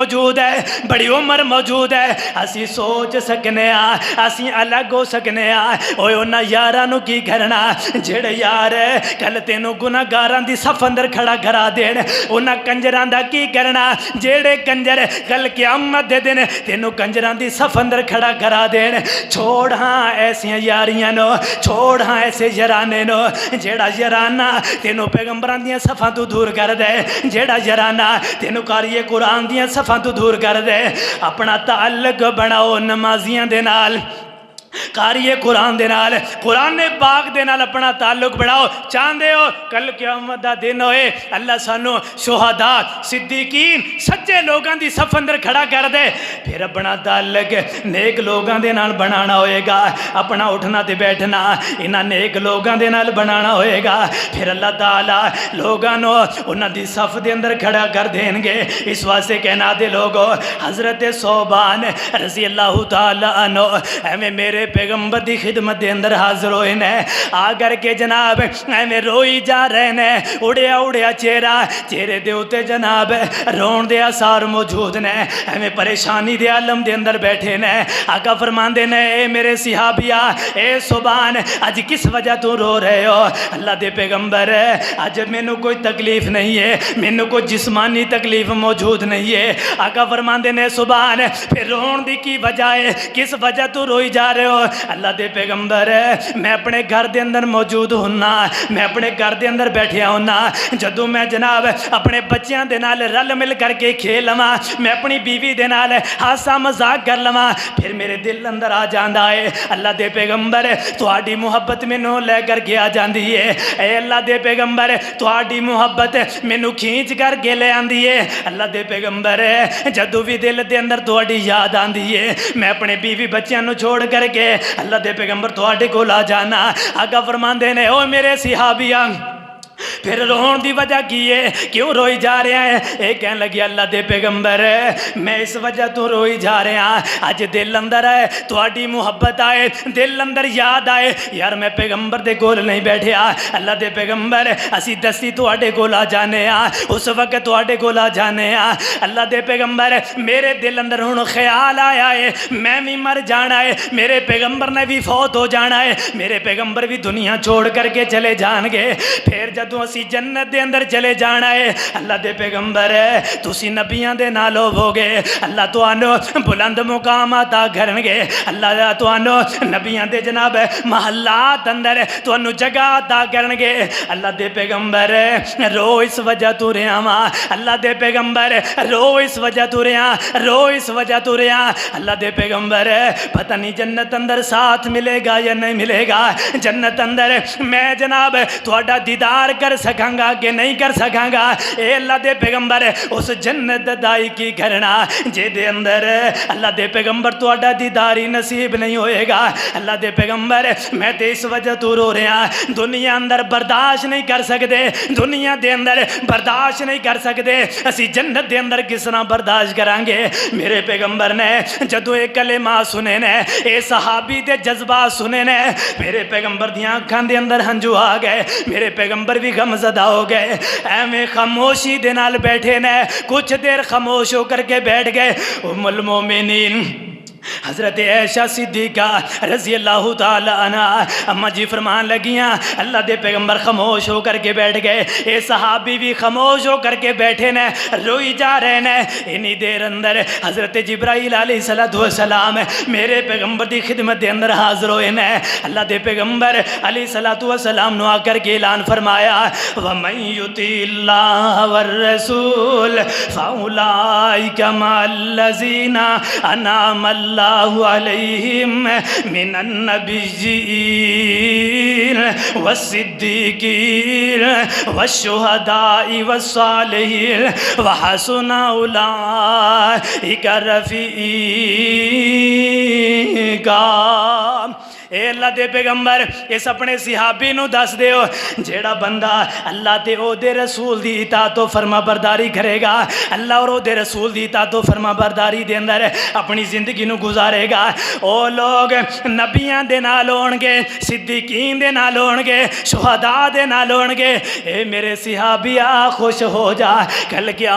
موجود ہے، بڑی عمر موجود ہے، اسی سوچ سکنے اسی الگ ہو سکنے اوے انہاں یاراں نو کی کرنا جڑے یار کل تینوں گناہگاراں دی صف اندر کھڑا کرا دین، انہاں کنجراں دا کی کرنا جڑے کنجر کل قیامت دے دن تینوں کنجراں دی صف اندر کھڑا کرا دین۔ چھوڑ ہاں ایسیاں یاریاں نو، چھوڑ ہاں ایسے یارانے نو جیڑا یارانہ تینوں پیغمبران دیاں صفاں تو دور کر دے، جیڑا یارانہ تینوں قاری قرآن دیاں صفاں تو دور کر دے۔ اپنا تعلق بناؤ نمازیاں دے نال، قاری قرآن دے نال، قرآن پاک دے نال اپنا تعلق بڑھاؤ۔ چاندے ہو کل قیامت دا دن ہوئے اللہ سانو شہداء صدیقین سچے لوگاں دی صف اندر کھڑا کر دے، پھر اپنا تعلق نیک لوگاں دے نال بنانا ہوئے گا، اپنا اٹھنا تے بیٹھنا انہاں نیک لوگاں دے نال بنانا ہوئے گا، پھر اللہ تعالیٰ لوگاں نو انہاں دی صف دے اندر کھڑا کر دیں گے۔ اس واسطے کہنا دے لوگو حضرت صوبان رضی اللہ تعالیٰ عنہ ایویں میرے پیغمبر دی خدمت دے اندر حاضر ہوئے نے، آگر کے جناب ایویں روئی جا رہے نے، اڑیا اڑیا چہرے دے ہوتے جناب رون دے آثار موجود نے، ایویں پریشانی دے عالم دے اندر بیٹھے نے۔ آقا فرماندے نے اے میرے صحابیہ اے صوبان اج کس وجہ تو رو رہے ہو؟ اللہ دے پیغمبر اج مینوں کوئی تکلیف نہیں ہے، مینوں کوئی جسمانی تکلیف موجود نہیں ہے۔ آقا فرماندے نے صوبان پھر رون دی کی وجہ ہے، کس وجہ تو روئی جا رہے ہو؟ اللہ دے پیغمبر میں اپنے گھر دے اندر موجود ہونا، میں اپنے گھر دے اندر بیٹھیا ہونا، جدوں میں جناب اپنے بچیاں دے نال رل مل کر کے کھیل لواں، میں اپنی بیوی دے نال ہاسا مذاق کر لواں، پھر میرے دل اندر آ جاندا ہے اللہ دے پیغمبر تہاڈی محبت مینوں لے کر کے آ جاندی ہے، اے اللہ دے پیغمبر تہاڈی محبت مینوں کھینچ کر کے لے آندی ہے۔ اللہ دے پیغمبر جدوں بھی دل دے اندر تہاڈی یاد آندی ہے میں اپنے بیوی بچیاں نوں چھوڑ کر کے اللہ دے پیغمبر تواڈے کول آ جانا۔ آقا فرماندے نے او میرے صحابیاں پھر رون دی وجہ کی ہے، کیوں روئی جا رہے ہیں؟ ایک کہنے لگی اللہ دے پیغمبر میں اس وجہ تو روئی جا رہے ہیں، آج دل اندر ہے تواڈی محبت آئے، دل اندر یاد آئے یار میں پیغمبر دے کول نہیں بیٹھے اللہ دے پیغمبر اسی دستی تواڈے کول آ جانے اس وقت تواڈے کول آ جانے اللہ دے پیغمبر میرے دل اندر ہن خیال آیا ہے میں بھی مر جانا ہے، میرے پیغمبر نے بھی فوت ہو جانا ہے، میرے پیغمبر بھی دنیا چھوڑ کر کے چلے جان گے، پھر جدوں اسی جنت دے اندر چلے جانا ہے اللہ دے پیغمبر تسی نبیاں دے نال ہووگے، اللہ تانوں بلند مقام عطا کرن گے، اللہ تانوں نبیاں دے جناب محلات اندر تانوں جگہ عطا کرن گے۔ اللہ دے پیغمبر رو اس وجہ تو رہا واں، اللہ دے پیغمبر رو اس وجہ تو رہا، رو اس وجہ تو رہا، اللہ دے پیغمبر پتہ نہیں جنت اندر ساتھ ملے گا یا نہیں ملے گا، جنت اندر میں جناب تہاڈا دیدار کر سکاں گا کہ نہیں کر سکاں گا، اے اللہ دے پیغمبر اس جنت دائی کی کرنا جے دے اندر اللہ دے پیغمبر تہاڈا دیداری نصیب نہیں ہوئے گا۔ اللہ دے پیغمبر میں تے اس وجہ تو رو رہا دنیا اندر برداشت نہیں کر سکتے، دنیا دے اندر برداشت نہیں کر سکتے، اسی جنت دے اندر کس طرح برداشت کریں گے؟ میرے پیغمبر نے جدو ایک کلمہ سنے نے، اے صحابی دے جذبات سنے نے، میرے پیغمبر دیاں آنکھاں دے اندر ہنجو آ گئے، میرے پیغمبر بھی غم زدہ ہو گئے، ایویں خاموشی دے نال بیٹھے نے، کچھ دیر خاموش ہو کر کے بیٹھ گئے۔ ام المومنین حضرت عائشہ صدیقہ رضی اللہ تعالی عنہ اما جی فرمان لگیاں اللہ دے پیغمبر خاموش ہو کر کے بیٹھ گئے، اے صحابی بھی خاموش ہو کر کے بیٹھے نے، روئی جا رہے نے۔ انہی دیر اندر حضرت جبرائیل علیہ السلام میرے پیغمبر دی خدمت دے اندر حاضر ہوئے نے، اللہ دے پیغمبر علیہ السلام نو آ کر کے اعلان فرمایا وَمَن يُطِعِ اللَّهَ وَالرَّسُولَ فَأُولَٰئِكَ مَعَ الَّذِينَ أَنْعَمَ اللَّهُ عَلَيْهِمْ مِنَ النَّبِيِّينَ وَالصِّدِّيقِينَ وَالشُّهَدَاءِ وَالصَّالِحِينَ وَحَسُنَ أُولَٰئِكَ رَفِیقًا۔ اے اللہ دے پیغمبر اس اپنے صحابی نو دس دیو جیڑا بندہ اللہ تے او دے رسول دی اطاعت و فرما برداری کرے گا، اللہ اور او دے رسول دی اطاعت و فرما برداری دے اندر اپنی زندگی نو گزارے گا، او لوگ نبیاں دے نال ہون گے، صدیقین دے نال ہون گے، شہداء دے نال ہون گے۔ اے میرے صحابیہ خوش ہو جا، کل کیا